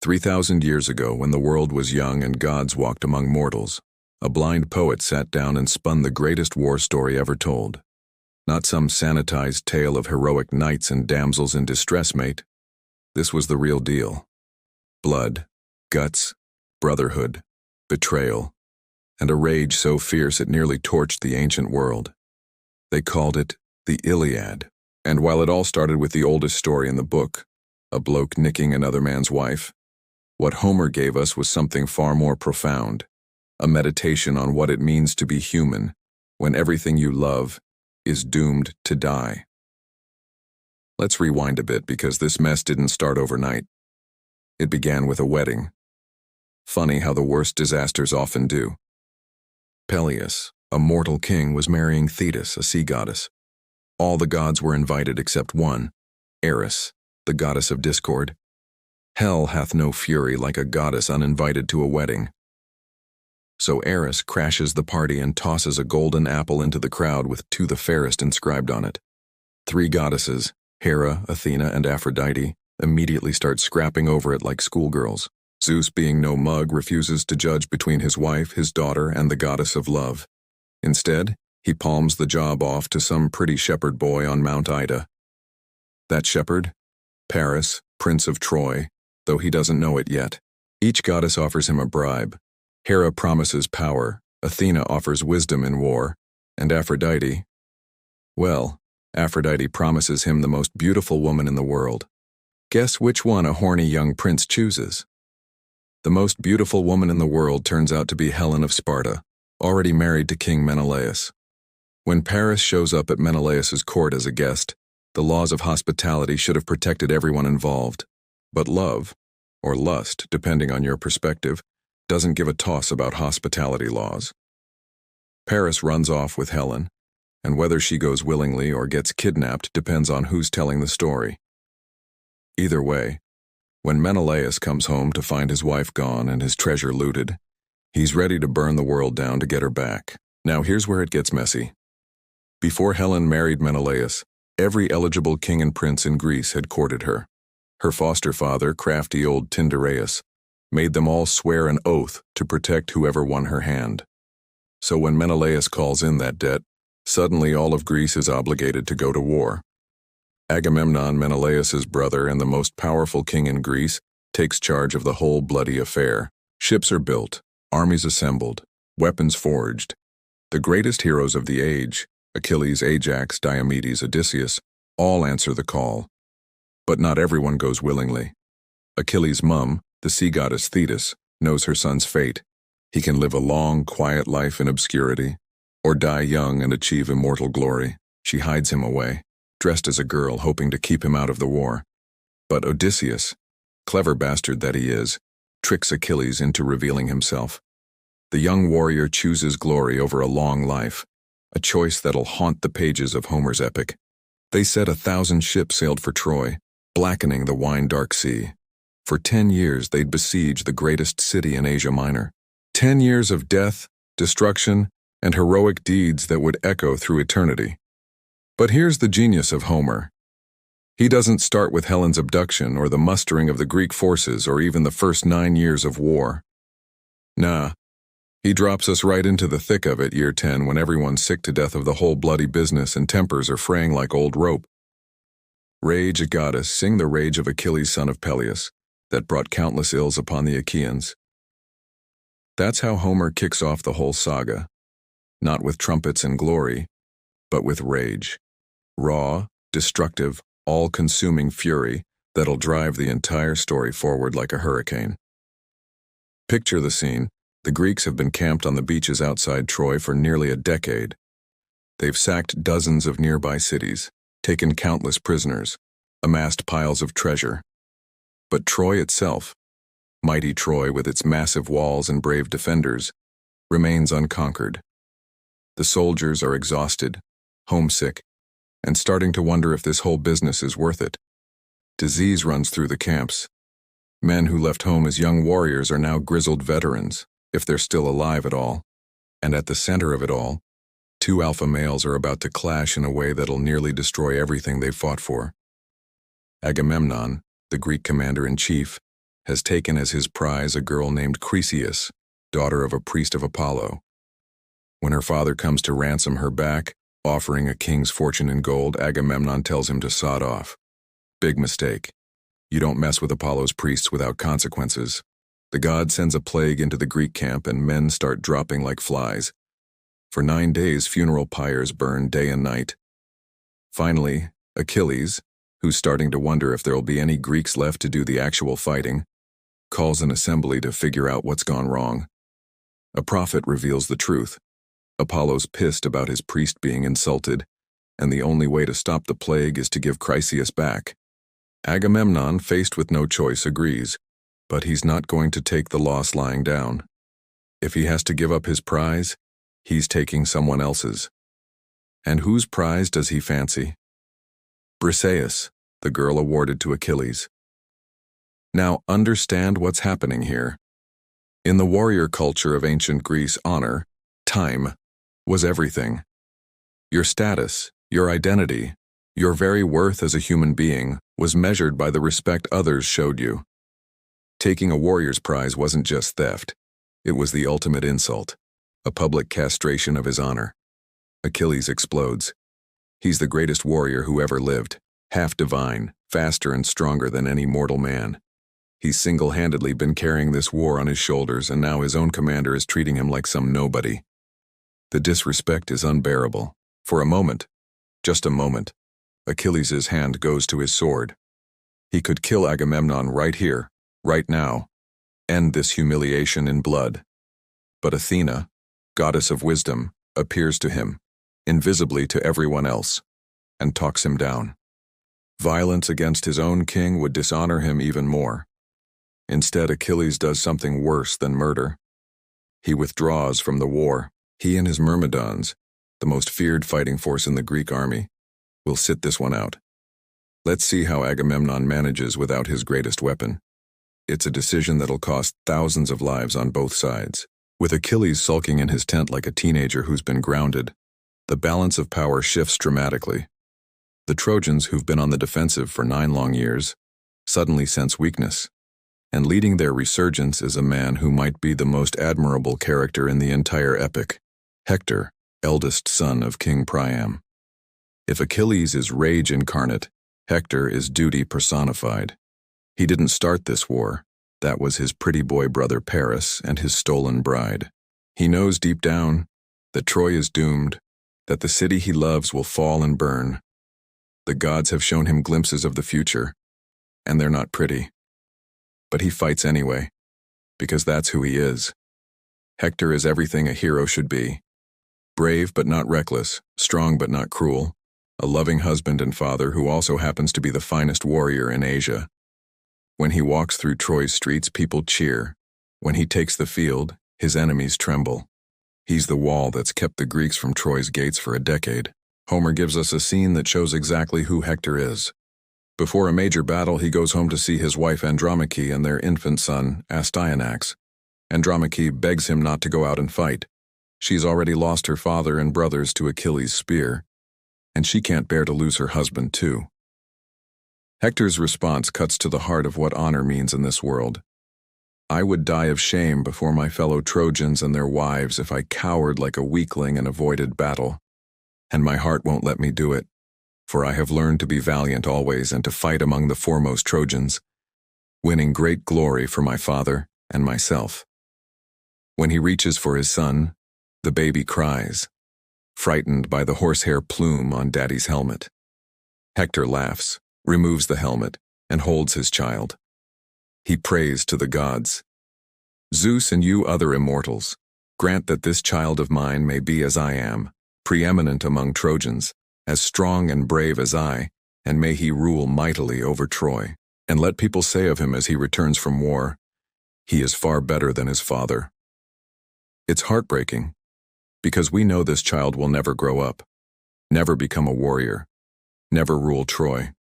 3,000 years ago, when the world was young and gods walked among mortals, a blind poet sat down and spun the greatest war story ever told. Not some sanitized tale of heroic knights and damsels in distress, mate. This was the real deal. Blood, guts, brotherhood, betrayal, and a rage so fierce it nearly torched the ancient world. They called it the Iliad, and while it all started with the oldest story in the book, a bloke nicking another man's wife, what Homer gave us was something far more profound, a meditation on what it means to be human when everything you love is doomed to die. Let's rewind a bit, because this mess didn't start overnight. It began with a wedding. Funny how the worst disasters often do. Peleus, a mortal king, was marrying Thetis, a sea goddess. All the gods were invited except one, Eris, the goddess of discord. Hell hath no fury like a goddess uninvited to a wedding. So Eris crashes the party and tosses a golden apple into the crowd with "To the fairest" inscribed on it. 3 goddesses, Hera, Athena, and Aphrodite, immediately start scrapping over it like schoolgirls. Zeus, being no mug, refuses to judge between his wife, his daughter, and the goddess of love. Instead, he palms the job off to some pretty shepherd boy on Mount Ida. That shepherd? Paris, Prince of Troy, though he doesn't know it yet. Each goddess offers him a bribe. Hera promises power, Athena offers wisdom in war, and Aphrodite, well, Aphrodite promises him the most beautiful woman in the world. Guess which one a horny young prince chooses? The most beautiful woman in the world turns out to be Helen of Sparta, already married to King Menelaus. When Paris shows up at Menelaus's court as a guest, the laws of hospitality should have protected everyone involved. But love, or lust, depending on your perspective, doesn't give a toss about hospitality laws. Paris runs off with Helen, and whether she goes willingly or gets kidnapped depends on who's telling the story. Either way, when Menelaus comes home to find his wife gone and his treasure looted, he's ready to burn the world down to get her back. Now here's where it gets messy. Before Helen married Menelaus, every eligible king and prince in Greece had courted her. Her foster father, crafty old Tyndareus, made them all swear an oath to protect whoever won her hand. So when Menelaus calls in that debt, suddenly all of Greece is obligated to go to war. Agamemnon, Menelaus's brother and the most powerful king in Greece, takes charge of the whole bloody affair. Ships are built, armies assembled, weapons forged. The greatest heroes of the age, Achilles, Ajax, Diomedes, Odysseus, all answer the call. But not everyone goes willingly. Achilles' mum, the sea goddess Thetis, knows her son's fate. He can live a long, quiet life in obscurity, or die young and achieve immortal glory. She hides him away, dressed as a girl, hoping to keep him out of the war. But Odysseus, clever bastard that he is, tricks Achilles into revealing himself. The young warrior chooses glory over a long life, a choice that'll haunt the pages of Homer's epic. They said 1,000 ships sailed for Troy, blackening the wine-dark sea. For 10 years they'd besiege the greatest city in Asia Minor. 10 years of death, destruction, and heroic deeds that would echo through eternity. But here's the genius of Homer. He doesn't start with Helen's abduction or the mustering of the Greek forces or even the first 9 years of war. Nah, he drops us right into the thick of it, year 10, when everyone's sick to death of the whole bloody business and tempers are fraying like old rope. Rage, a goddess, sing the rage of Achilles, son of Peleus, that brought countless ills upon the Achaeans. That's how Homer kicks off the whole saga, not with trumpets and glory, but with rage. Raw, destructive, all-consuming fury that'll drive the entire story forward like a hurricane. Picture the scene. The Greeks have been camped on the beaches outside Troy for nearly a decade. They've sacked dozens of nearby cities, taken countless prisoners, amassed piles of treasure. But Troy itself, mighty Troy with its massive walls and brave defenders, remains unconquered. The soldiers are exhausted, homesick, and starting to wonder if this whole business is worth it. Disease runs through the camps. Men who left home as young warriors are now grizzled veterans, if they're still alive at all. And at the center of it all, 2 alpha males are about to clash in a way that'll nearly destroy everything they've fought for. Agamemnon, the Greek commander-in-chief, has taken as his prize a girl named Chryseis, daughter of a priest of Apollo. When her father comes to ransom her back, offering a king's fortune in gold, Agamemnon tells him to sod off. Big mistake. You don't mess with Apollo's priests without consequences. The god sends a plague into the Greek camp and men start dropping like flies. For 9 days, funeral pyres burn day and night. Finally, Achilles, who's starting to wonder if there'll be any Greeks left to do the actual fighting, calls an assembly to figure out what's gone wrong. A prophet reveals the truth. Apollo's pissed about his priest being insulted, and the only way to stop the plague is to give Chryseis back. Agamemnon, faced with no choice, agrees, but he's not going to take the loss lying down. If he has to give up his prize, he's taking someone else's. And whose prize does he fancy? Briseis, the girl awarded to Achilles. Now understand what's happening here. In the warrior culture of ancient Greece, honor, time, was everything. Your status, your identity, your very worth as a human being was measured by the respect others showed you. Taking a warrior's prize wasn't just theft. It was the ultimate insult, a public castration of his honor. Achilles explodes. He's the greatest warrior who ever lived, half divine, faster and stronger than any mortal man. He's single-handedly been carrying this war on his shoulders, and now his own commander is treating him like some nobody. The disrespect is unbearable. For a moment, just a moment, Achilles' hand goes to his sword. He could kill Agamemnon right here, right now, end this humiliation in blood. But Athena, goddess of wisdom, appears to him, invisibly to everyone else, and talks him down. Violence against his own king would dishonor him even more. Instead, Achilles does something worse than murder. He withdraws from the war. He and his Myrmidons, the most feared fighting force in the Greek army, will sit this one out. Let's see how Agamemnon manages without his greatest weapon. It's a decision that'll cost thousands of lives on both sides. With Achilles sulking in his tent like a teenager who's been grounded, the balance of power shifts dramatically. The Trojans, who've been on the defensive for 9 long years, suddenly sense weakness. And leading their resurgence is a man who might be the most admirable character in the entire epic, Hector, eldest son of King Priam. If Achilles is rage incarnate, Hector is duty personified. He didn't start this war. That was his pretty boy brother Paris and his stolen bride. He knows deep down that Troy is doomed, that the city he loves will fall and burn. The gods have shown him glimpses of the future, and they're not pretty. But he fights anyway, because that's who he is. Hector is everything a hero should be. Brave but not reckless, strong but not cruel, a loving husband and father who also happens to be the finest warrior in Asia. When he walks through Troy's streets, people cheer. When he takes the field, his enemies tremble. He's the wall that's kept the Greeks from Troy's gates for a decade. Homer gives us a scene that shows exactly who Hector is. Before a major battle, he goes home to see his wife Andromache and their infant son, Astyanax. Andromache begs him not to go out and fight. She's already lost her father and brothers to Achilles' spear, and she can't bear to lose her husband too. Hector's response cuts to the heart of what honor means in this world. I would die of shame before my fellow Trojans and their wives if I cowered like a weakling and avoided battle. And my heart won't let me do it, for I have learned to be valiant always and to fight among the foremost Trojans, winning great glory for my father and myself. When he reaches for his son, the baby cries, frightened by the horsehair plume on Daddy's helmet. Hector laughs, removes the helmet, and holds his child. He prays to the gods. Zeus and you other immortals, grant that this child of mine may be as I am, preeminent among Trojans, as strong and brave as I, and may he rule mightily over Troy. And let people say of him as he returns from war, he is far better than his father. It's heartbreaking, because we know this child will never grow up, never become a warrior, never rule Troy.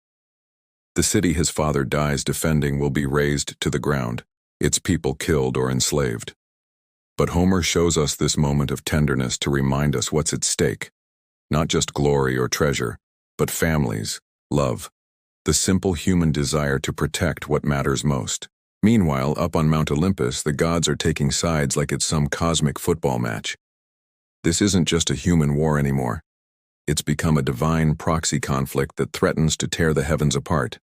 The city his father dies defending will be razed to the ground, its people killed or enslaved. But Homer shows us this moment of tenderness to remind us what's at stake. Not just glory or treasure, but families, love, the simple human desire to protect what matters most. Meanwhile, up on Mount Olympus, the gods are taking sides like it's some cosmic football match. This isn't just a human war anymore. It's become a divine proxy conflict that threatens to tear the heavens apart.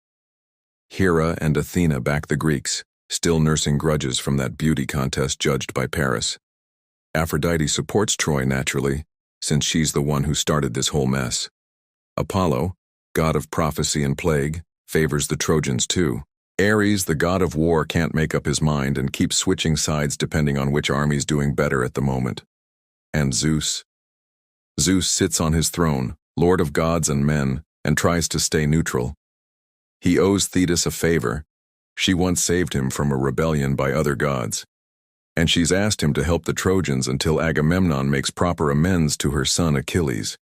Hera and Athena back the Greeks, still nursing grudges from that beauty contest judged by Paris. Aphrodite supports Troy naturally, since she's the one who started this whole mess. Apollo, god of prophecy and plague, favors the Trojans too. Ares, the god of war, can't make up his mind and keeps switching sides depending on which army's doing better at the moment. And Zeus? Zeus sits on his throne, lord of gods and men, and tries to stay neutral. He owes Thetis a favor. She once saved him from a rebellion by other gods. And she's asked him to help the Trojans until Agamemnon makes proper amends to her son Achilles.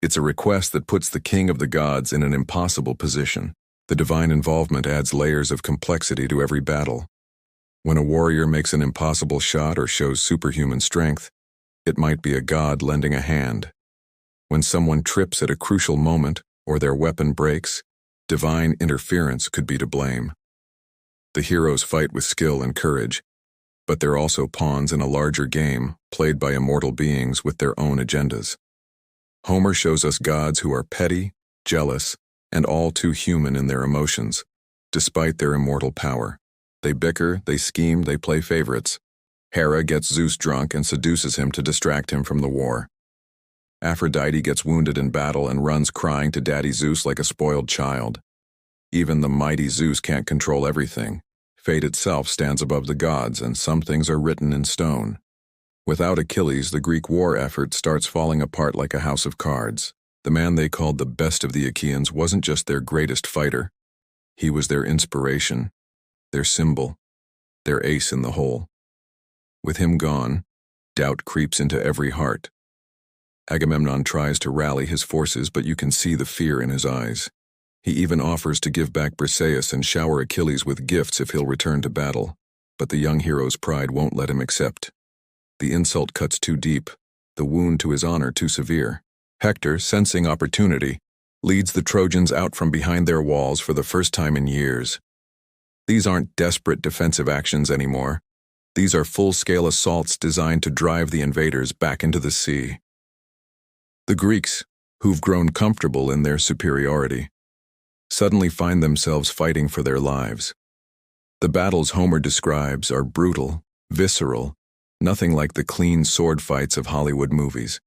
It's a request that puts the king of the gods in an impossible position. The divine involvement adds layers of complexity to every battle. When a warrior makes an impossible shot or shows superhuman strength, it might be a god lending a hand. When someone trips at a crucial moment or their weapon breaks, divine interference could be to blame. The heroes fight with skill and courage, but they're also pawns in a larger game played by immortal beings with their own agendas. Homer shows us gods who are petty, jealous, and all too human in their emotions, despite their immortal power. They bicker, they scheme, they play favorites. Hera gets Zeus drunk and seduces him to distract him from the war. Aphrodite gets wounded in battle and runs crying to Daddy Zeus like a spoiled child. Even the mighty Zeus can't control everything. Fate itself stands above the gods, and some things are written in stone. Without Achilles, the Greek war effort starts falling apart like a house of cards. The man they called the best of the Achaeans wasn't just their greatest fighter. He was their inspiration, their symbol, their ace in the hole. With him gone, doubt creeps into every heart. Agamemnon tries to rally his forces, but you can see the fear in his eyes. He even offers to give back Briseis and shower Achilles with gifts if he'll return to battle, but the young hero's pride won't let him accept. The insult cuts too deep, the wound to his honor too severe. Hector, sensing opportunity, leads the Trojans out from behind their walls for the first time in years. These aren't desperate defensive actions anymore. These are full-scale assaults designed to drive the invaders back into the sea. The Greeks, who've grown comfortable in their superiority, suddenly find themselves fighting for their lives. The battles Homer describes are brutal, visceral, nothing like the clean sword fights of Hollywood movies.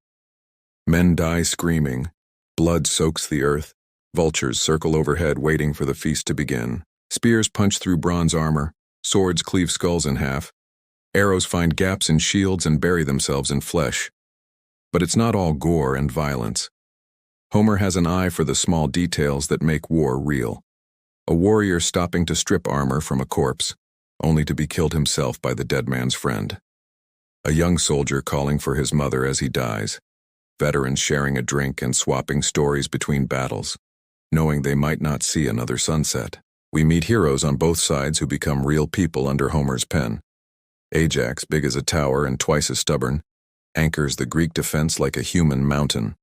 Men die screaming, blood soaks the earth, vultures circle overhead waiting for the feast to begin. Spears punch through bronze armor, swords cleave skulls in half, arrows find gaps in shields and bury themselves in flesh. But it's not all gore and violence. Homer has an eye for the small details that make war real. A warrior stopping to strip armor from a corpse, only to be killed himself by the dead man's friend. A young soldier calling for his mother as he dies. Veterans sharing a drink and swapping stories between battles, knowing they might not see another sunset. We meet heroes on both sides who become real people under Homer's pen. Ajax, big as a tower and twice as stubborn, anchors the Greek defense like a human mountain.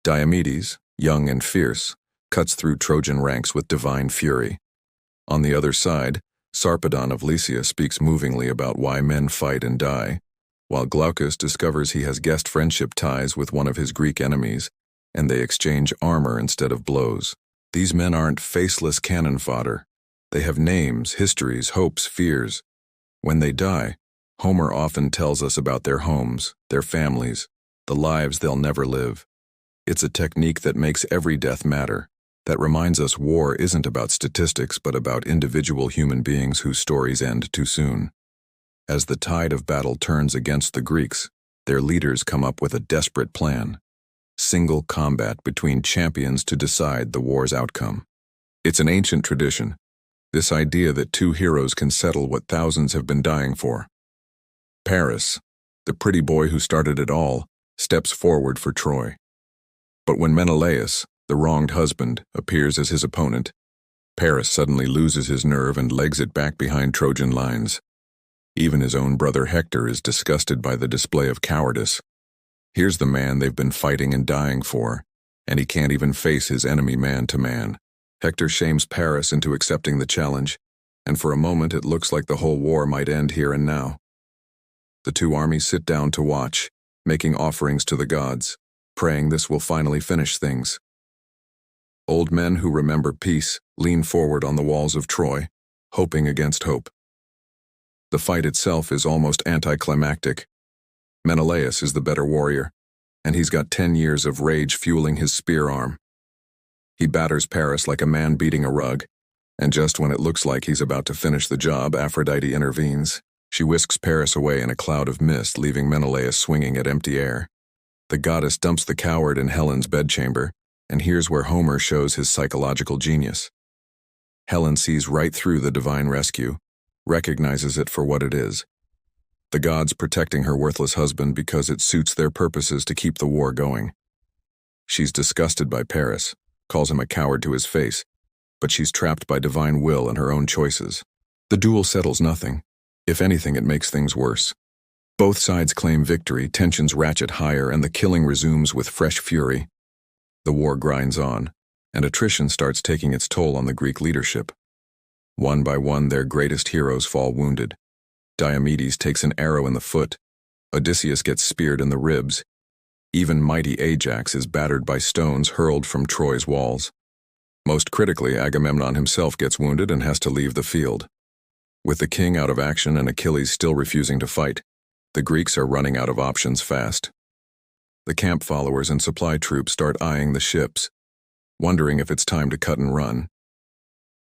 Diomedes, young and fierce, cuts through Trojan ranks with divine fury. On the other side, Sarpedon of Lycia speaks movingly about why men fight and die, while Glaucus discovers he has guest friendship ties with one of his Greek enemies, and they exchange armor instead of blows. These men aren't faceless cannon fodder. They have names, histories, hopes, fears. When they die, Homer often tells us about their homes, their families, the lives they'll never live. It's a technique that makes every death matter, that reminds us war isn't about statistics but about individual human beings whose stories end too soon. As the tide of battle turns against the Greeks, their leaders come up with a desperate plan. Single combat between champions to decide the war's outcome. It's an ancient tradition, this idea that two heroes can settle what thousands have been dying for. Paris, the pretty boy who started it all, steps forward for Troy. But when Menelaus, the wronged husband, appears as his opponent, Paris suddenly loses his nerve and legs it back behind Trojan lines. Even his own brother Hector is disgusted by the display of cowardice. Here's the man they've been fighting and dying for, and he can't even face his enemy man to man. Hector shames Paris into accepting the challenge, and for a moment it looks like the whole war might end here and now. The two armies sit down to watch, making offerings to the gods, praying this will finally finish things. Old men who remember peace lean forward on the walls of Troy, hoping against hope. The fight itself is almost anticlimactic. Menelaus is the better warrior, and he's got 10 years of rage fueling his spear arm. He batters Paris like a man beating a rug, and just when it looks like he's about to finish the job, Aphrodite intervenes. She whisks Paris away in a cloud of mist, leaving Menelaus swinging at empty air. The goddess dumps the coward in Helen's bedchamber, and here's where Homer shows his psychological genius. Helen sees right through the divine rescue, recognizes it for what it is. The gods protecting her worthless husband because it suits their purposes to keep the war going. She's disgusted by Paris, calls him a coward to his face, but she's trapped by divine will and her own choices. The duel settles nothing. If anything, it makes things worse. Both sides claim victory, tensions ratchet higher, and the killing resumes with fresh fury. The war grinds on, and attrition starts taking its toll on the Greek leadership. One by one, their greatest heroes fall wounded. Diomedes takes an arrow in the foot. Odysseus gets speared in the ribs. Even mighty Ajax is battered by stones hurled from Troy's walls. Most critically, Agamemnon himself gets wounded and has to leave the field. With the king out of action and Achilles still refusing to fight, the Greeks are running out of options fast. The camp followers and supply troops start eyeing the ships, wondering if it's time to cut and run.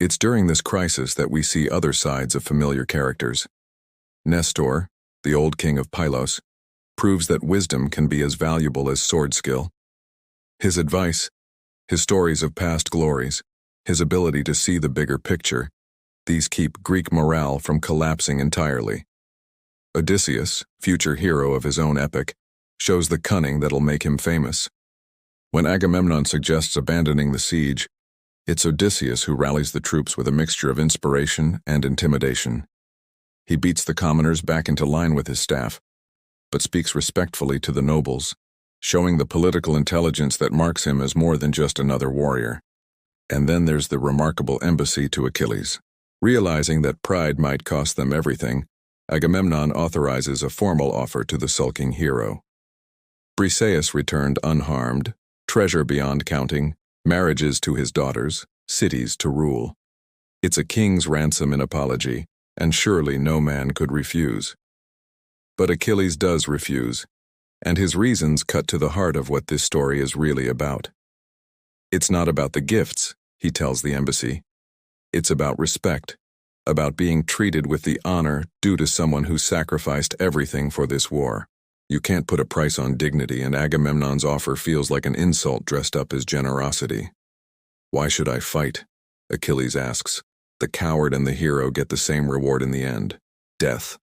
It's during this crisis that we see other sides of familiar characters. Nestor, the old king of Pylos, proves that wisdom can be as valuable as sword skill. His advice, his stories of past glories, his ability to see the bigger picture, these keep Greek morale from collapsing entirely. Odysseus, future hero of his own epic, shows the cunning that'll make him famous. When Agamemnon suggests abandoning the siege, it's Odysseus who rallies the troops with a mixture of inspiration and intimidation. He beats the commoners back into line with his staff, but speaks respectfully to the nobles, showing the political intelligence that marks him as more than just another warrior. And then there's the remarkable embassy to Achilles. Realizing that pride might cost them everything, Agamemnon authorizes a formal offer to the sulking hero. Briseis returned unharmed, treasure beyond counting, marriages to his daughters, cities to rule. It's a king's ransom in apology, and surely no man could refuse. But Achilles does refuse, and his reasons cut to the heart of what this story is really about. It's not about the gifts, he tells the embassy. It's about respect, about being treated with the honor due to someone who sacrificed everything for this war. You can't put a price on dignity, and Agamemnon's offer feels like an insult dressed up as generosity. Why should I fight? Achilles asks. The coward and the hero get the same reward in the end: death.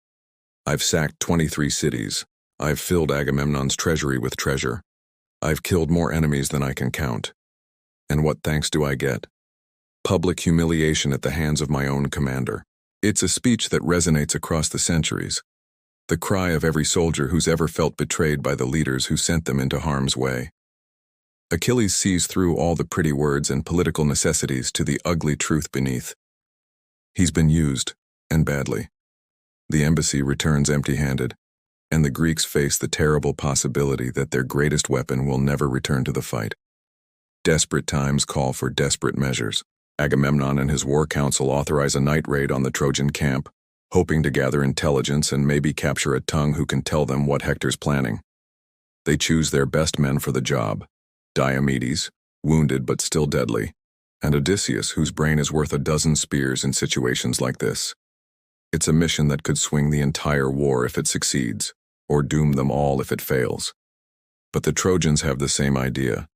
I've sacked 23 cities. I've filled Agamemnon's treasury with treasure. I've killed more enemies than I can count. And what thanks do I get? Public humiliation at the hands of my own commander. It's a speech that resonates across the centuries. The cry of every soldier who's ever felt betrayed by the leaders who sent them into harm's way. Achilles sees through all the pretty words and political necessities to the ugly truth beneath. He's been used, and badly. The embassy returns empty-handed, and the Greeks face the terrible possibility that their greatest weapon will never return to the fight. Desperate times call for desperate measures. Agamemnon and his war council authorize a night raid on the Trojan camp, hoping to gather intelligence and maybe capture a tongue who can tell them what Hector's planning. They choose their best men for the job: Diomedes, wounded but still deadly, and Odysseus, whose brain is worth a dozen spears in situations like this. It's a mission that could swing the entire war if it succeeds, or doom them all if it fails. But the Trojans have the same idea.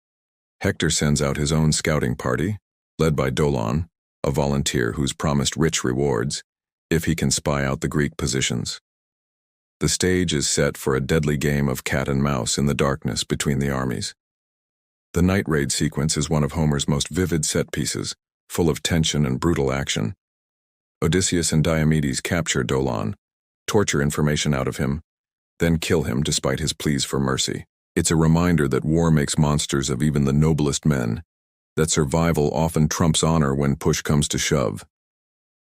Hector sends out his own scouting party, led by Dolon, a volunteer who's promised rich rewards if he can spy out the Greek positions. The stage is set for a deadly game of cat and mouse in the darkness between the armies. The night raid sequence is one of Homer's most vivid set pieces, full of tension and brutal action. Odysseus and Diomedes capture Dolon, torture information out of him, then kill him despite his pleas for mercy. It's a reminder that war makes monsters of even the noblest men, that survival often trumps honor when push comes to shove.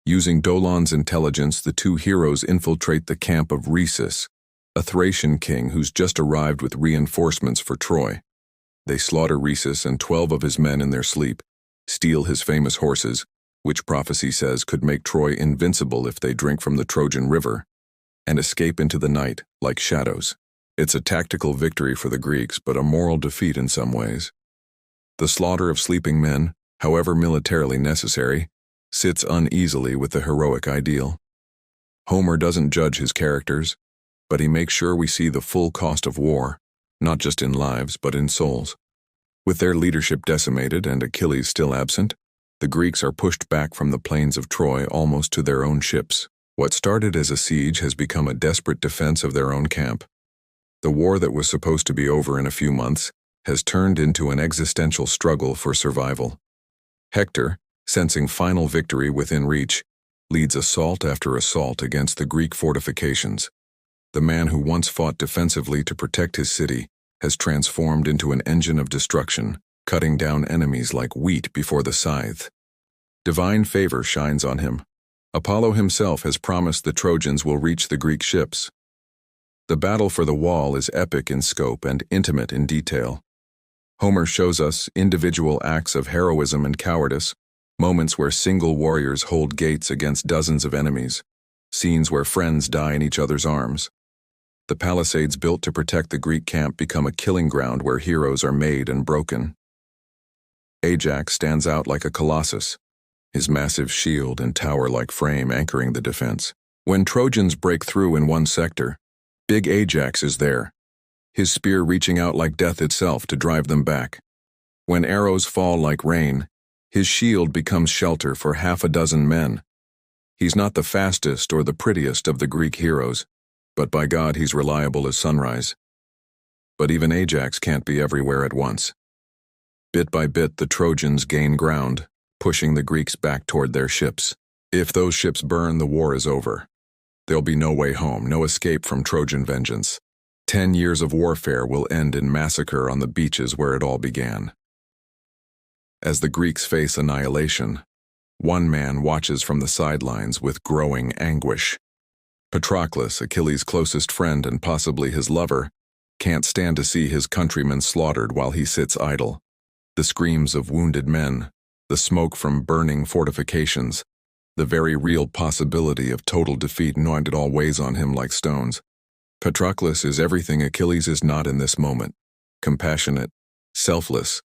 Using Dolon's intelligence, the two heroes infiltrate the camp of Rhesus, a Thracian king who's just arrived with reinforcements for Troy. They slaughter Rhesus and 12 of his men in their sleep, steal his famous horses, which prophecy says could make Troy invincible if they drink from the Trojan river, and escape into the night like shadows. It's a tactical victory for the Greeks, but a moral defeat in some ways. The slaughter of sleeping men, however militarily necessary, sits uneasily with the heroic ideal. Homer doesn't judge his characters, but he makes sure we see the full cost of war, not just in lives but in souls. With their leadership decimated and Achilles still absent, the Greeks are pushed back from the plains of Troy almost to their own ships. What started as a siege has become a desperate defense of their own camp. The war that was supposed to be over in a few months has turned into an existential struggle for survival. Hector, sensing final victory within reach, leads assault after assault against the Greek fortifications. The man who once fought defensively to protect his city has transformed into an engine of destruction, cutting down enemies like wheat before the scythe. Divine favor shines on him. Apollo himself has promised the Trojans will reach the Greek ships. The battle for the wall is epic in scope and intimate in detail. Homer shows us individual acts of heroism and cowardice, moments where single warriors hold gates against dozens of enemies, scenes where friends die in each other's arms. The palisades built to protect the Greek camp become a killing ground where heroes are made and broken. Ajax stands out like a colossus, his massive shield and tower-like frame anchoring the defense. When Trojans break through in one sector, big Ajax is there, his spear reaching out like death itself to drive them back. When arrows fall like rain, his shield becomes shelter for half a dozen men. He's not the fastest or the prettiest of the Greek heroes, but by God he's reliable as sunrise. But even Ajax can't be everywhere at once. Bit by bit the Trojans gain ground, pushing the Greeks back toward their ships. If those ships burn, the war is over. There'll be no way home, no escape from Trojan vengeance. 10 years of warfare will end in massacre on the beaches where it all began. As the Greeks face annihilation, one man watches from the sidelines with growing anguish. Patroclus, Achilles' closest friend and possibly his lover, can't stand to see his countrymen slaughtered while he sits idle. The screams of wounded men, the smoke from burning fortifications, the very real possibility of total defeat, and it all weighs on him like stones. Patroclus is everything Achilles is not in this moment: compassionate, selfless,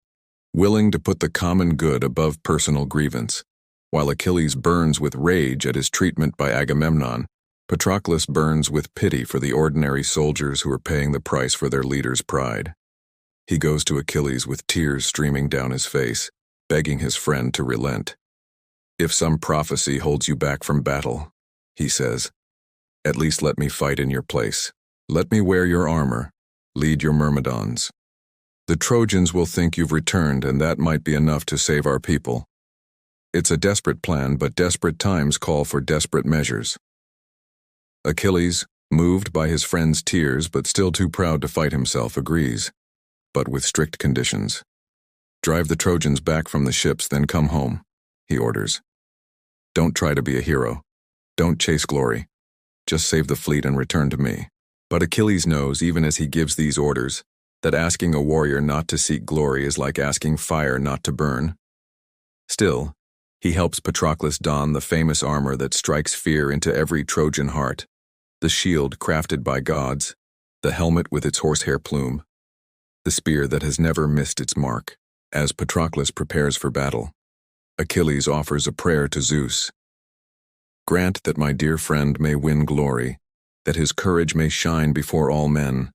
willing to put the common good above personal grievance. While Achilles burns with rage at his treatment by Agamemnon, Patroclus burns with pity for the ordinary soldiers who are paying the price for their leader's pride. He goes to Achilles with tears streaming down his face, begging his friend to relent. "If some prophecy holds you back from battle," he says, "at least let me fight in your place. Let me wear your armor, lead your Myrmidons. The Trojans will think you've returned, and that might be enough to save our people." It's a desperate plan, but desperate times call for desperate measures. Achilles, moved by his friend's tears but still too proud to fight himself, agrees, but with strict conditions. "Drive the Trojans back from the ships, then come home," he orders. "Don't try to be a hero. Don't chase glory. Just save the fleet and return to me." But Achilles knows, even as he gives these orders, that asking a warrior not to seek glory is like asking fire not to burn. Still, he helps Patroclus don the famous armor that strikes fear into every Trojan heart, the shield crafted by gods, the helmet with its horsehair plume, the spear that has never missed its mark. As Patroclus prepares for battle, Achilles offers a prayer to Zeus. "Grant that my dear friend may win glory, that his courage may shine before all men,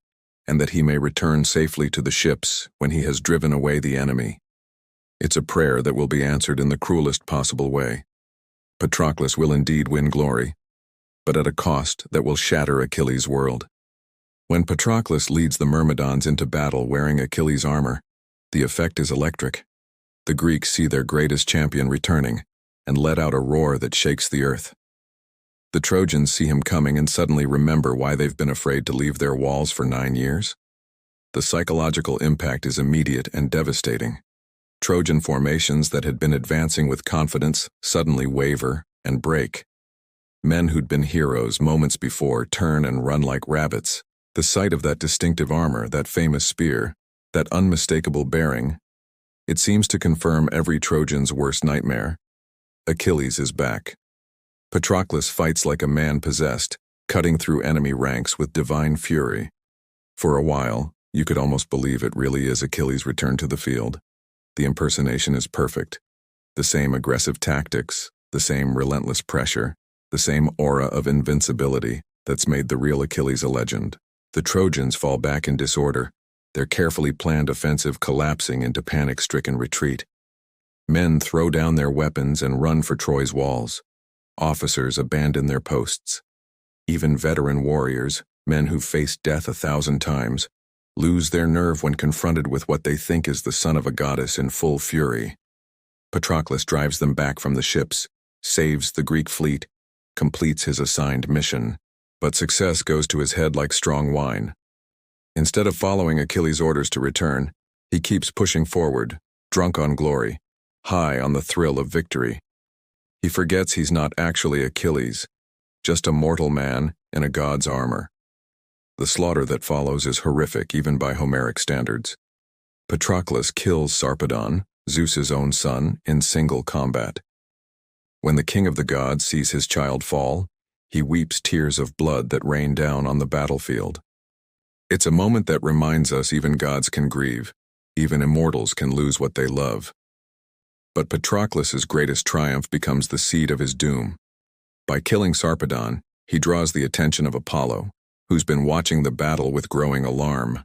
and that he may return safely to the ships when he has driven away the enemy." It's a prayer that will be answered in the cruelest possible way. Patroclus will indeed win glory, but at a cost that will shatter Achilles' world. When Patroclus leads the Myrmidons into battle wearing Achilles' armor, the effect is electric. The Greeks see their greatest champion returning and let out a roar that shakes the earth. The Trojans see him coming and suddenly remember why they've been afraid to leave their walls for 9 years. The psychological impact is immediate and devastating. Trojan formations that had been advancing with confidence suddenly waver, and break. Men who'd been heroes moments before turn and run like rabbits. The sight of that distinctive armor, that famous spear, that unmistakable bearing, it seems to confirm every Trojan's worst nightmare. Achilles is back. Patroclus fights like a man possessed, cutting through enemy ranks with divine fury. For a while, you could almost believe it really is Achilles' return to the field. The impersonation is perfect. The same aggressive tactics, the same relentless pressure, the same aura of invincibility that's made the real Achilles a legend. The Trojans fall back in disorder, their carefully planned offensive collapsing into panic-stricken retreat. Men throw down their weapons and run for Troy's walls. Officers abandon their posts. Even veteran warriors, men who've faced death 1,000 times, lose their nerve when confronted with what they think is the son of a goddess in full fury. Patroclus drives them back from the ships, saves the Greek fleet, completes his assigned mission, but success goes to his head like strong wine. Instead of following Achilles' orders to return, he keeps pushing forward, drunk on glory, high on the thrill of victory. He forgets he's not actually Achilles, just a mortal man in a god's armor. The slaughter that follows is horrific even by Homeric standards. Patroclus kills Sarpedon, Zeus's own son, in single combat. When the king of the gods sees his child fall, he weeps tears of blood that rain down on the battlefield. It's a moment that reminds us even gods can grieve, even immortals can lose what they love. But Patroclus's greatest triumph becomes the seed of his doom. By killing Sarpedon, he draws the attention of Apollo, who's been watching the battle with growing alarm.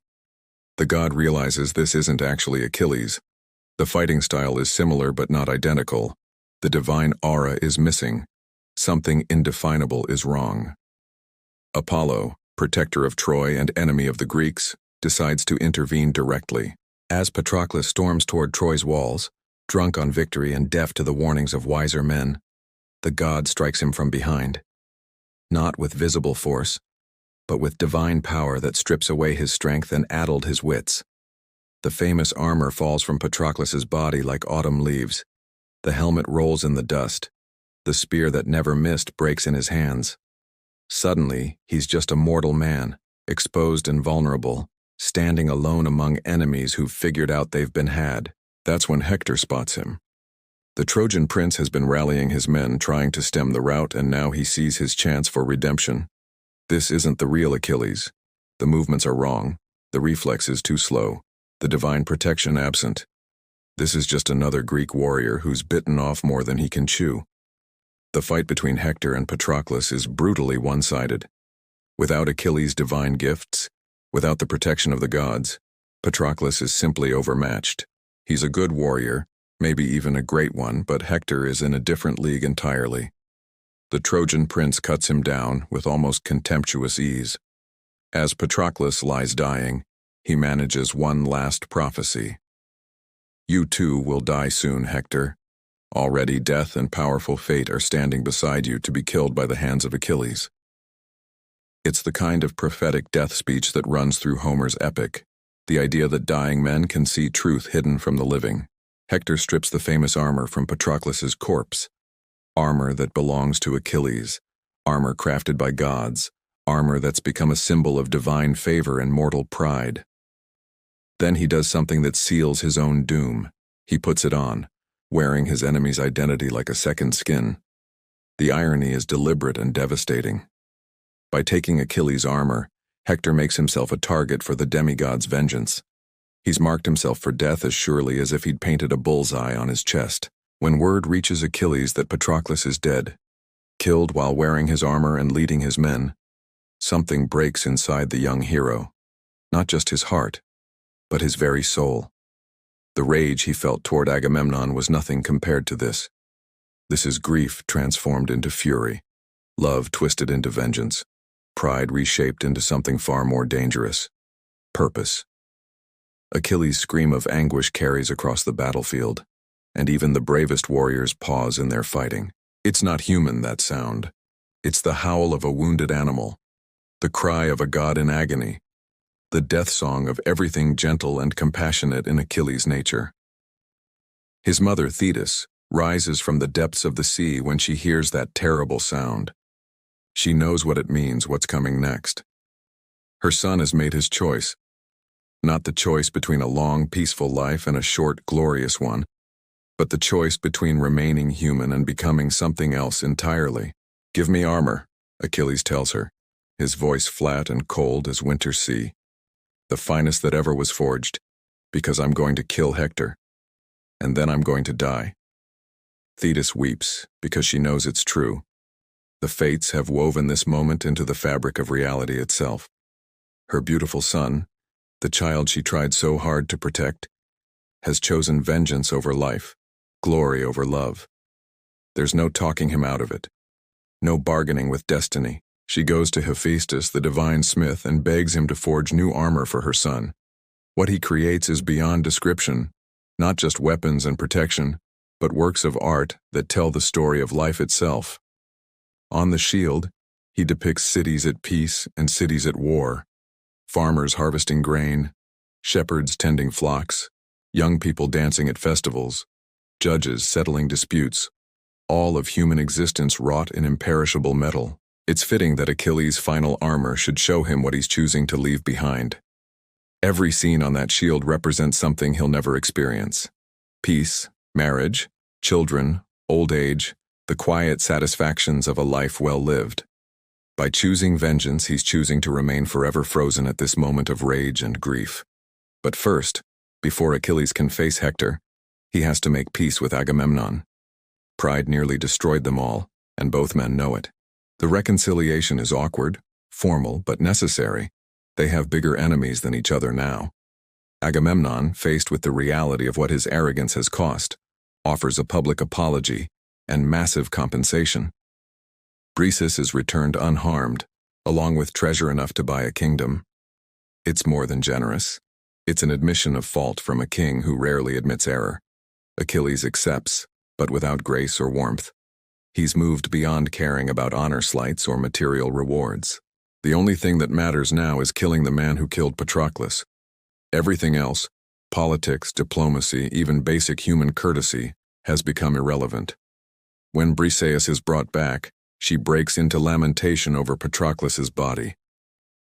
The god realizes this isn't actually Achilles. The fighting style is similar but not identical. The divine aura is missing. Something indefinable is wrong. Apollo, protector of Troy and enemy of the Greeks, decides to intervene directly. As Patroclus storms toward Troy's walls, drunk on victory and deaf to the warnings of wiser men, the god strikes him from behind. Not with visible force, but with divine power that strips away his strength and addled his wits. The famous armor falls from Patroclus's body like autumn leaves. The helmet rolls in the dust. The spear that never missed breaks in his hands. Suddenly, he's just a mortal man, exposed and vulnerable, standing alone among enemies who've figured out they've been had. That's when Hector spots him. The Trojan prince has been rallying his men, trying to stem the rout, and now he sees his chance for redemption. This isn't the real Achilles. The movements are wrong. The reflex is too slow. The divine protection absent. This is just another Greek warrior who's bitten off more than he can chew. The fight between Hector and Patroclus is brutally one-sided. Without Achilles' divine gifts, without the protection of the gods, Patroclus is simply overmatched. He's a good warrior, maybe even a great one, but Hector is in a different league entirely. The Trojan prince cuts him down with almost contemptuous ease. As Patroclus lies dying, he manages one last prophecy. You too will die soon, Hector. Already death and powerful fate are standing beside you to be killed by the hands of Achilles. It's the kind of prophetic death speech that runs through Homer's epic, the idea that dying men can see truth hidden from the living. Hector strips the famous armor from Patroclus's corpse, armor that belongs to Achilles, armor crafted by gods, armor that's become a symbol of divine favor and mortal pride. Then he does something that seals his own doom. He puts it on, wearing his enemy's identity like a second skin. The irony is deliberate and devastating. By taking Achilles' armor, Hector makes himself a target for the demigod's vengeance. He's marked himself for death as surely as if he'd painted a bullseye on his chest. When word reaches Achilles that Patroclus is dead, killed while wearing his armor and leading his men, something breaks inside the young hero. Not just his heart, but his very soul. The rage he felt toward Agamemnon was nothing compared to this. This is grief transformed into fury, love twisted into vengeance, pride reshaped into something far more dangerous: purpose. Achilles' scream of anguish carries across the battlefield, and even the bravest warriors pause in their fighting. It's not human, that sound. It's the howl of a wounded animal, the cry of a god in agony, the death song of everything gentle and compassionate in Achilles' nature. His mother, Thetis, rises from the depths of the sea when she hears that terrible sound. She knows what it means, what's coming next. Her son has made his choice. Not the choice between a long, peaceful life and a short, glorious one, but the choice between remaining human and becoming something else entirely. "Give me armor," Achilles tells her, his voice flat and cold as winter's sea. "The finest that ever was forged, because I'm going to kill Hector, and then I'm going to die." Thetis weeps because she knows it's true. The fates have woven this moment into the fabric of reality itself. Her beautiful son, the child she tried so hard to protect, has chosen vengeance over life, glory over love. There's no talking him out of it, no bargaining with destiny. She goes to Hephaestus, the divine smith, and begs him to forge new armor for her son. What he creates is beyond description, not just weapons and protection, but works of art that tell the story of life itself. On the shield, he depicts cities at peace and cities at war, farmers harvesting grain, shepherds tending flocks, young people dancing at festivals, judges settling disputes, all of human existence wrought in imperishable metal. It's fitting that Achilles' final armor should show him what he's choosing to leave behind. Every scene on that shield represents something he'll never experience. Peace, marriage, children, old age, the quiet satisfactions of a life well lived. By choosing vengeance, he's choosing to remain forever frozen at this moment of rage and grief. But first, before Achilles can face Hector, he has to make peace with Agamemnon. Pride nearly destroyed them all, and both men know it. The reconciliation is awkward, formal, but necessary. They have bigger enemies than each other now. Agamemnon, faced with the reality of what his arrogance has cost, offers a public apology and massive compensation. Briseis is returned unharmed, along with treasure enough to buy a kingdom. It's more than generous. It's an admission of fault from a king who rarely admits error. Achilles accepts, but without grace or warmth. He's moved beyond caring about honor slights or material rewards. The only thing that matters now is killing the man who killed Patroclus. Everything else, politics, diplomacy, even basic human courtesy, has become irrelevant. When Briseis is brought back, she breaks into lamentation over Patroclus's body.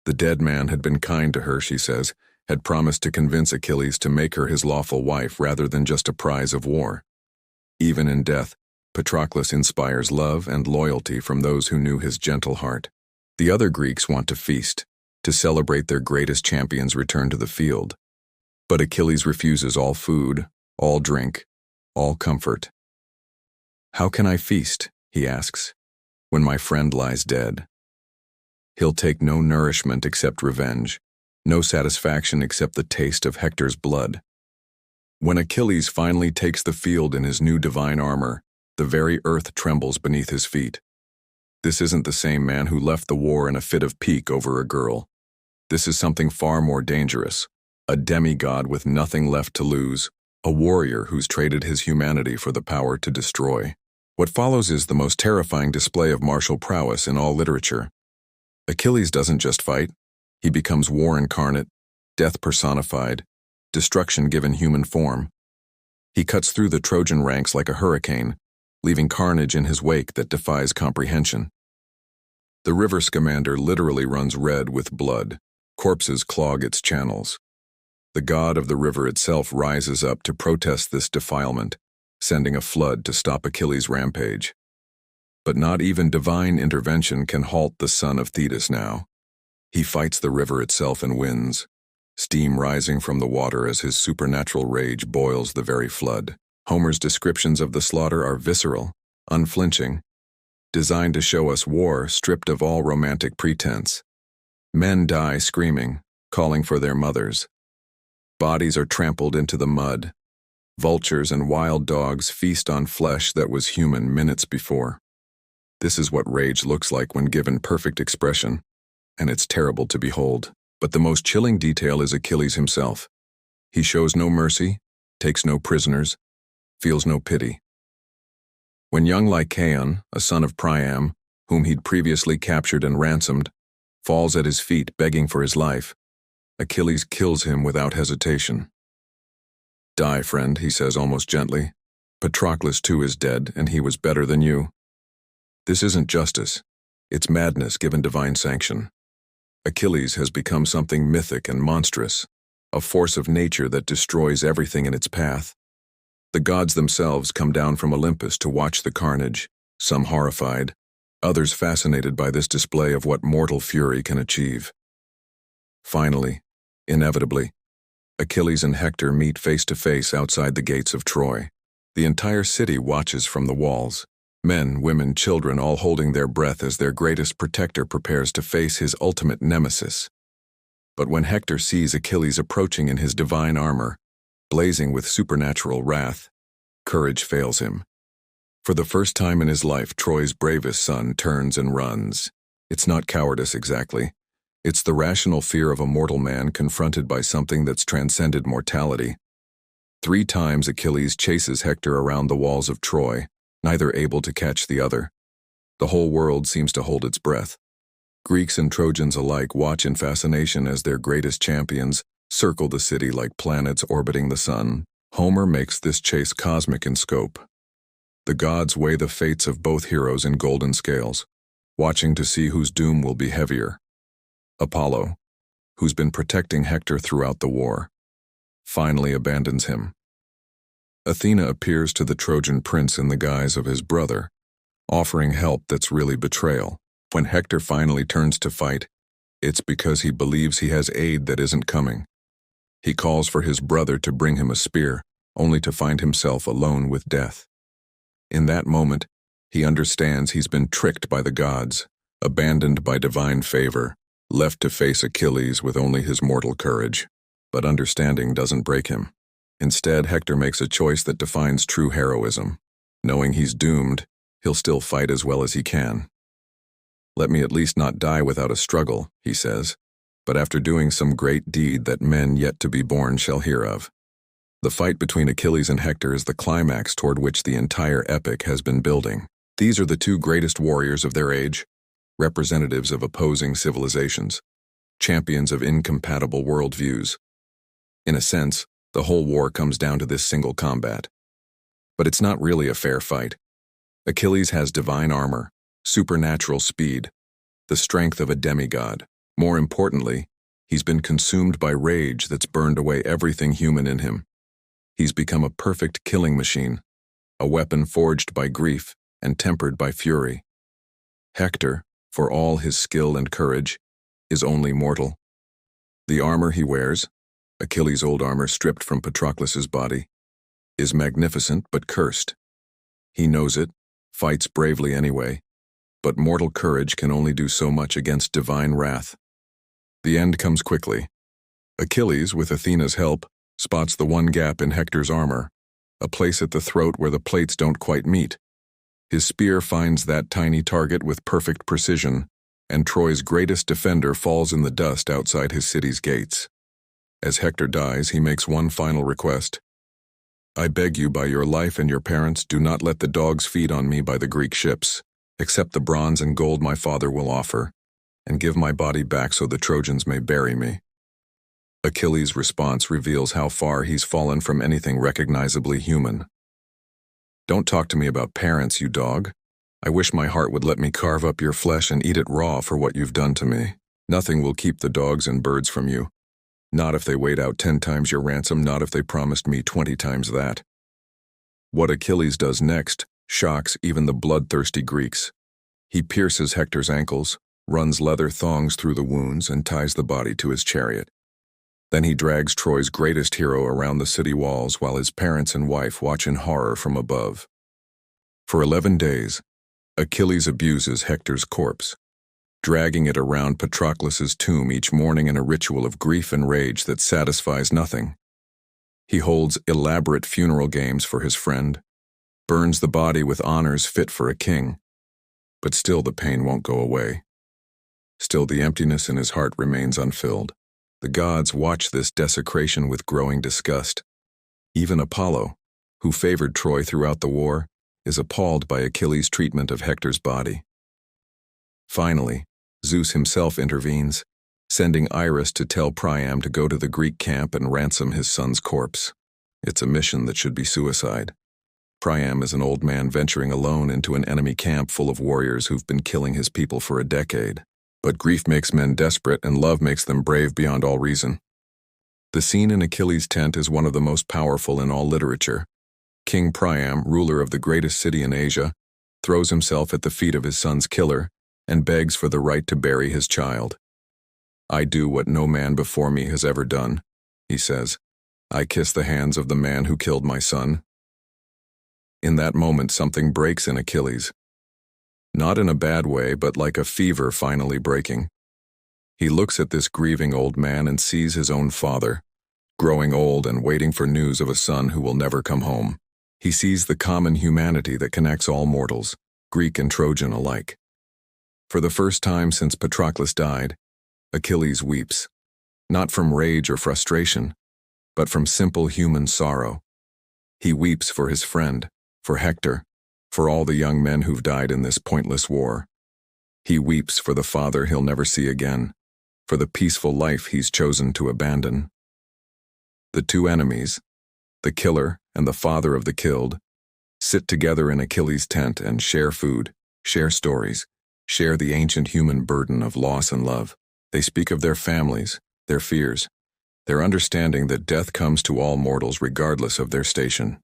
The dead man had been kind to her, she says, had promised to convince Achilles to make her his lawful wife rather than just a prize of war. Even in death, Patroclus inspires love and loyalty from those who knew his gentle heart. The other Greeks want to feast, to celebrate their greatest champion's return to the field. But Achilles refuses all food, all drink, all comfort. "How can I feast," he asks, "when my friend lies dead?" He'll take no nourishment except revenge, no satisfaction except the taste of Hector's blood. When Achilles finally takes the field in his new divine armor, the very earth trembles beneath his feet. This isn't the same man who left the war in a fit of pique over a girl. This is something far more dangerous, a demigod with nothing left to lose, a warrior who's traded his humanity for the power to destroy. What follows is the most terrifying display of martial prowess in all literature. Achilles doesn't just fight, he becomes war incarnate, death personified, destruction given human form. He cuts through the Trojan ranks like a hurricane, leaving carnage in his wake that defies comprehension. The river Scamander literally runs red with blood. Corpses clog its channels. The god of the river itself rises up to protest this defilement, sending a flood to stop Achilles' rampage. But not even divine intervention can halt the son of Thetis now. He fights the river itself and wins, steam rising from the water as his supernatural rage boils the very flood. Homer's descriptions of the slaughter are visceral, unflinching, designed to show us war stripped of all romantic pretense. Men die screaming, calling for their mothers. Bodies are trampled into the mud. Vultures and wild dogs feast on flesh that was human minutes before. This is what rage looks like when given perfect expression, and it's terrible to behold. But the most chilling detail is Achilles himself. He shows no mercy, takes no prisoners, feels no pity. When young Lycaon, a son of Priam, whom he'd previously captured and ransomed, falls at his feet begging for his life, Achilles kills him without hesitation. "Die, friend," he says almost gently. Patroclus too is dead, and he was better than you. This isn't justice. It's madness given divine sanction. Achilles has become something mythic and monstrous, a force of nature that destroys everything in its path. The gods themselves come down from Olympus to watch the carnage, some horrified, others fascinated by this display of what mortal fury can achieve. Finally, inevitably, Achilles and Hector meet face to face outside the gates of Troy. The entire city watches from the walls. Men, women, children all holding their breath as their greatest protector prepares to face his ultimate nemesis. But when Hector sees Achilles approaching in his divine armor, blazing with supernatural wrath, courage fails him. For the first time in his life, Troy's bravest son turns and runs. It's not cowardice exactly. It's the rational fear of a mortal man confronted by something that's transcended mortality. 3 times Achilles chases Hector around the walls of Troy, neither able to catch the other. The whole world seems to hold its breath. Greeks and Trojans alike watch in fascination as their greatest champions circle the city like planets orbiting the sun. Homer makes this chase cosmic in scope. The gods weigh the fates of both heroes in golden scales, watching to see whose doom will be heavier. Apollo, who's been protecting Hector throughout the war, finally abandons him. Athena appears to the Trojan prince in the guise of his brother, offering help that's really betrayal. When Hector finally turns to fight, it's because he believes he has aid that isn't coming. He calls for his brother to bring him a spear, only to find himself alone with death. In that moment, he understands he's been tricked by the gods, abandoned by divine favor, left to face Achilles with only his mortal courage. But understanding doesn't break him. Instead, Hector makes a choice that defines true heroism. Knowing he's doomed, he'll still fight as well as he can. "Let me at least not die without a struggle," he says, "but after doing some great deed that men yet to be born shall hear of." The fight between Achilles and Hector is the climax toward which the entire epic has been building. These are the 2 greatest warriors of their age, representatives of opposing civilizations, champions of incompatible worldviews. In a sense, the whole war comes down to this single combat. But it's not really a fair fight. Achilles has divine armor, supernatural speed, the strength of a demigod. More importantly, he's been consumed by rage that's burned away everything human in him. He's become a perfect killing machine, a weapon forged by grief and tempered by fury. Hector, for all his skill and courage, is only mortal. The armor he wears, Achilles' old armor stripped from Patroclus's body, is magnificent but cursed. He knows it, fights bravely anyway, but mortal courage can only do so much against divine wrath. The end comes quickly. Achilles, with Athena's help, spots the one gap in Hector's armor, a place at the throat where the plates don't quite meet. His spear finds that tiny target with perfect precision, and Troy's greatest defender falls in the dust outside his city's gates. As Hector dies, he makes one final request. "I beg you by your life and your parents, do not let the dogs feed on me by the Greek ships. Accept the bronze and gold my father will offer, and give my body back so the Trojans may bury me." Achilles' response reveals how far he's fallen from anything recognizably human. "Don't talk to me about parents, you dog. I wish my heart would let me carve up your flesh and eat it raw for what you've done to me. Nothing will keep the dogs and birds from you. Not if they weighed out 10 times your ransom, not if they promised me 20 times that." What Achilles does next shocks even the bloodthirsty Greeks. He pierces Hector's ankles, runs leather thongs through the wounds, and ties the body to his chariot. Then he drags Troy's greatest hero around the city walls while his parents and wife watch in horror from above. For 11 days, Achilles abuses Hector's corpse, dragging it around Patroclus's tomb each morning in a ritual of grief and rage that satisfies nothing. He holds elaborate funeral games for his friend, burns the body with honors fit for a king, but still the pain won't go away. Still the emptiness in his heart remains unfilled. The gods watch this desecration with growing disgust. Even Apollo, who favored Troy throughout the war, is appalled by Achilles' treatment of Hector's body. Finally, Zeus himself intervenes, sending Iris to tell Priam to go to the Greek camp and ransom his son's corpse. It's a mission that should be suicide. Priam is an old man venturing alone into an enemy camp full of warriors who've been killing his people for a decade. But grief makes men desperate and love makes them brave beyond all reason. The scene in Achilles' tent is one of the most powerful in all literature. King Priam, ruler of the greatest city in Asia, throws himself at the feet of his son's killer and begs for the right to bury his child. "I do what no man before me has ever done," he says. "I kiss the hands of the man who killed my son." In that moment, something breaks in Achilles. Not in a bad way, but like a fever finally breaking. He looks at this grieving old man and sees his own father, growing old and waiting for news of a son who will never come home. He sees the common humanity that connects all mortals, Greek and Trojan alike. For the first time since Patroclus died, Achilles weeps, not from rage or frustration, but from simple human sorrow. He weeps for his friend, for Hector, for all the young men who've died in this pointless war. He weeps for the father he'll never see again, for the peaceful life he's chosen to abandon. The two enemies, the killer and the father of the killed, sit together in Achilles' tent and share food, share stories, share the ancient human burden of loss and love. They speak of their families, their fears, their understanding that death comes to all mortals regardless of their station.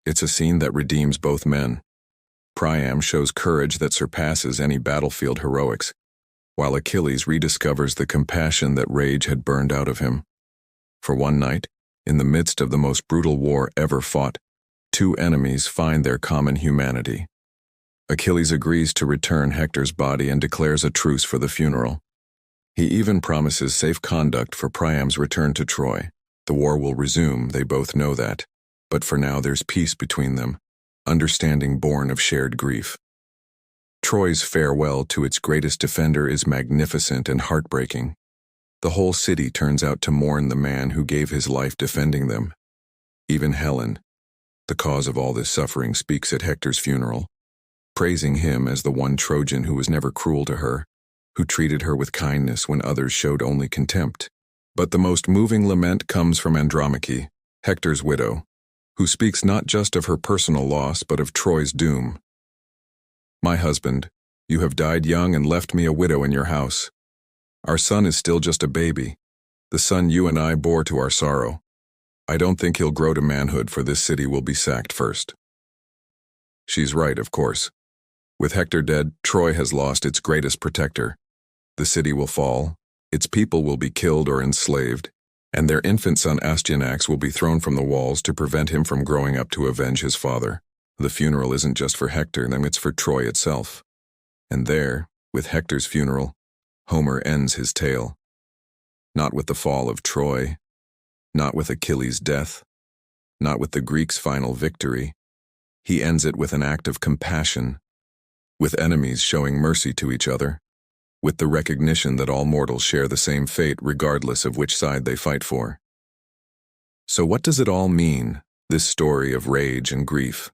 It's a scene that redeems both men. Priam shows courage that surpasses any battlefield heroics, while Achilles rediscovers the compassion that rage had burned out of him. For one night, in the midst of the most brutal war ever fought, two enemies find their common humanity. Achilles agrees to return Hector's body and declares a truce for the funeral. He even promises safe conduct for Priam's return to Troy. The war will resume, they both know that. But for now there's peace between them, understanding born of shared grief. Troy's farewell to its greatest defender is magnificent and heartbreaking. The whole city turns out to mourn the man who gave his life defending them. Even Helen, the cause of all this suffering, speaks at Hector's funeral, praising him as the one Trojan who was never cruel to her, who treated her with kindness when others showed only contempt. But the most moving lament comes from Andromache, Hector's widow, who speaks not just of her personal loss but of Troy's doom. "My husband, you have died young and left me a widow in your house. Our son is still just a baby, the son you and I bore to our sorrow. I don't think he'll grow to manhood, for this city will be sacked first." She's right, of course. With Hector dead, Troy has lost its greatest protector. The city will fall, its people will be killed or enslaved, and their infant son Astyanax will be thrown from the walls to prevent him from growing up to avenge his father. The funeral isn't just for Hector, it's for Troy itself. And there, with Hector's funeral, Homer ends his tale. Not with the fall of Troy, not with Achilles' death, not with the Greeks' final victory. He ends it with an act of compassion, with enemies showing mercy to each other, with the recognition that all mortals share the same fate regardless of which side they fight for. So what does it all mean, this story of rage and grief,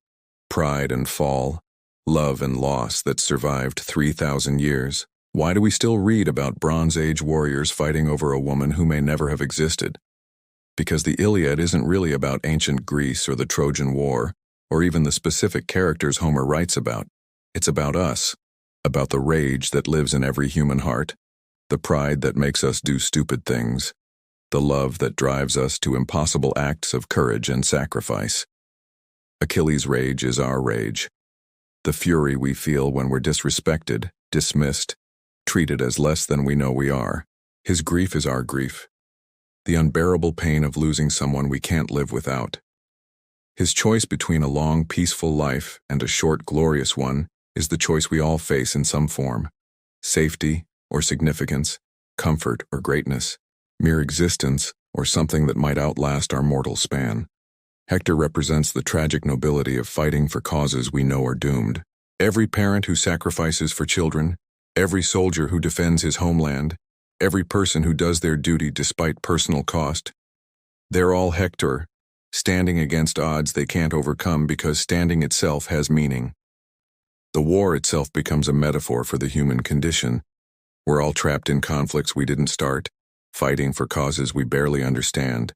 pride and fall, love and loss that survived 3,000 years? Why do we still read about Bronze Age warriors fighting over a woman who may never have existed? Because the Iliad isn't really about ancient Greece or the Trojan War, or even the specific characters Homer writes about. It's about us. About the rage that lives in every human heart, the pride that makes us do stupid things, the love that drives us to impossible acts of courage and sacrifice. Achilles' rage is our rage. The fury we feel when we're disrespected, dismissed, treated as less than we know we are. His grief is our grief. The unbearable pain of losing someone we can't live without. His choice between a long, peaceful life and a short, glorious one is the choice we all face in some form. Safety or significance, comfort or greatness, mere existence or something that might outlast our mortal span. Hector represents the tragic nobility of fighting for causes we know are doomed. Every parent who sacrifices for children, every soldier who defends his homeland, every person who does their duty despite personal cost. They're all Hector, standing against odds they can't overcome because standing itself has meaning. The war itself becomes a metaphor for the human condition. We're all trapped in conflicts we didn't start, fighting for causes we barely understand,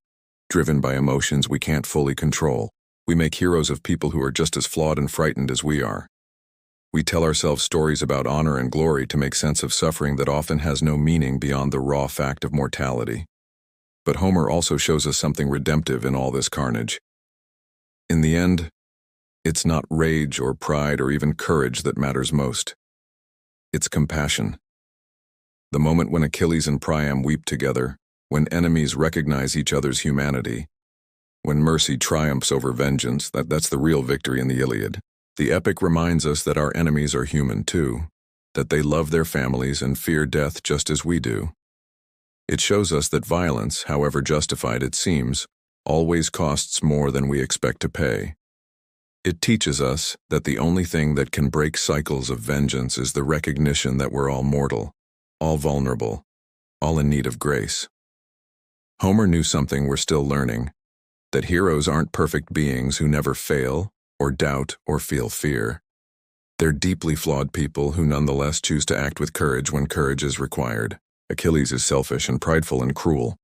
driven by emotions we can't fully control. We make heroes of people who are just as flawed and frightened as we are. We tell ourselves stories about honor and glory to make sense of suffering that often has no meaning beyond the raw fact of mortality. But Homer also shows us something redemptive in all this carnage. In the end, it's not rage or pride or even courage that matters most. It's compassion. The moment when Achilles and Priam weep together, when enemies recognize each other's humanity, when mercy triumphs over vengeance, that's the real victory in the Iliad. The epic reminds us that our enemies are human too, that they love their families and fear death just as we do. It shows us that violence, however justified it seems, always costs more than we expect to pay. It teaches us that the only thing that can break cycles of vengeance is the recognition that we're all mortal, all vulnerable, all in need of grace. Homer knew something we're still learning, that heroes aren't perfect beings who never fail, or doubt, or feel fear. They're deeply flawed people who nonetheless choose to act with courage when courage is required. Achilles is selfish and prideful and cruel,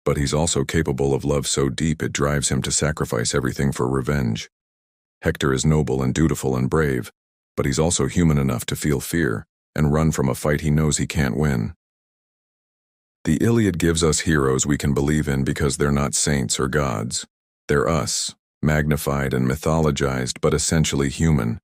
but he's also capable of love so deep it drives him to sacrifice everything for revenge. Hector is noble and dutiful and brave, but he's also human enough to feel fear and run from a fight he knows he can't win. The Iliad gives us heroes we can believe in because they're not saints or gods. They're us, magnified and mythologized, but essentially human.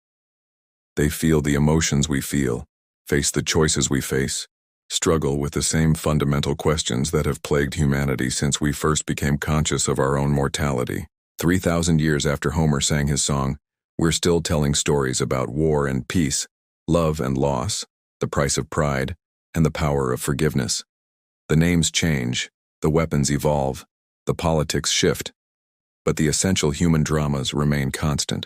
They feel the emotions we feel, face the choices we face, struggle with the same fundamental questions that have plagued humanity since we first became conscious of our own mortality. 3,000 years after Homer sang his song, we're still telling stories about war and peace, love and loss, the price of pride, and the power of forgiveness. The names change, the weapons evolve, the politics shift, but the essential human dramas remain constant.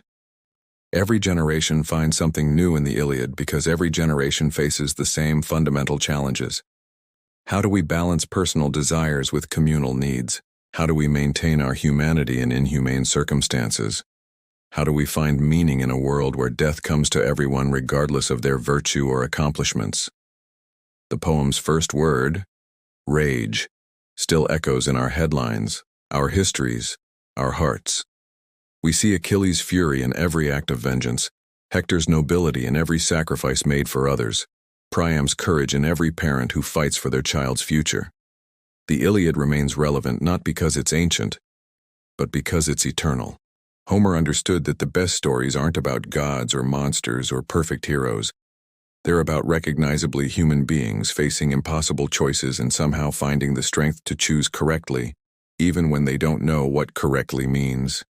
Every generation finds something new in the Iliad because every generation faces the same fundamental challenges. How do we balance personal desires with communal needs? How do we maintain our humanity in inhumane circumstances? How do we find meaning in a world where death comes to everyone regardless of their virtue or accomplishments? The poem's first word, rage, still echoes in our headlines, our histories, our hearts. We see Achilles' fury in every act of vengeance, Hector's nobility in every sacrifice made for others, Priam's courage in every parent who fights for their child's future. The Iliad remains relevant not because it's ancient, but because it's eternal. Homer understood that the best stories aren't about gods or monsters or perfect heroes. They're about recognizably human beings facing impossible choices and somehow finding the strength to choose correctly, even when they don't know what correctly means.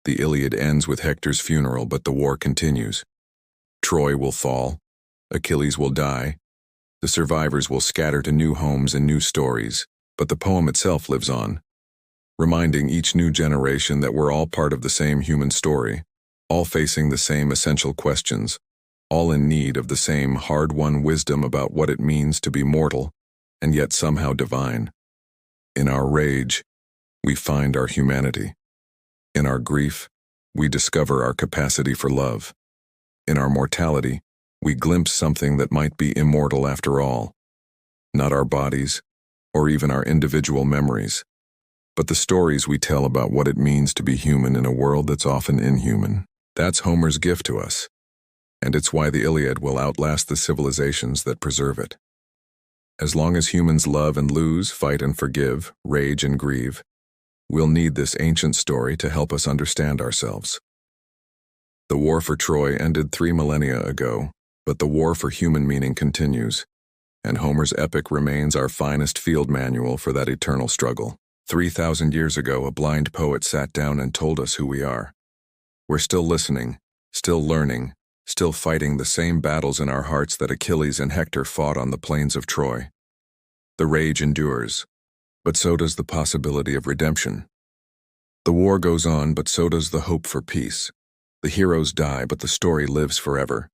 The Iliad ends with Hector's funeral, but the war continues. Troy will fall, Achilles will die, the survivors will scatter to new homes and new stories, but the poem itself lives on, reminding each new generation that we're all part of the same human story, all facing the same essential questions, all in need of the same hard-won wisdom about what it means to be mortal, and yet somehow divine. In our rage, we find our humanity. In our grief, we discover our capacity for love. In our mortality, we glimpse something that might be immortal after all. Not our bodies, or even our individual memories, but the stories we tell about what it means to be human in a world that's often inhuman. That's Homer's gift to us, and it's why the Iliad will outlast the civilizations that preserve it. As long as humans love and lose, fight and forgive, rage and grieve, we'll need this ancient story to help us understand ourselves. The war for Troy ended 3 millennia ago, but the war for human meaning continues, and Homer's epic remains our finest field manual for that eternal struggle. 3,000 years ago, a blind poet sat down and told us who we are. We're still listening, still learning, still fighting the same battles in our hearts that Achilles and Hector fought on the plains of Troy. The rage endures, but so does the possibility of redemption. The war goes on, but so does the hope for peace. The heroes die, but the story lives forever.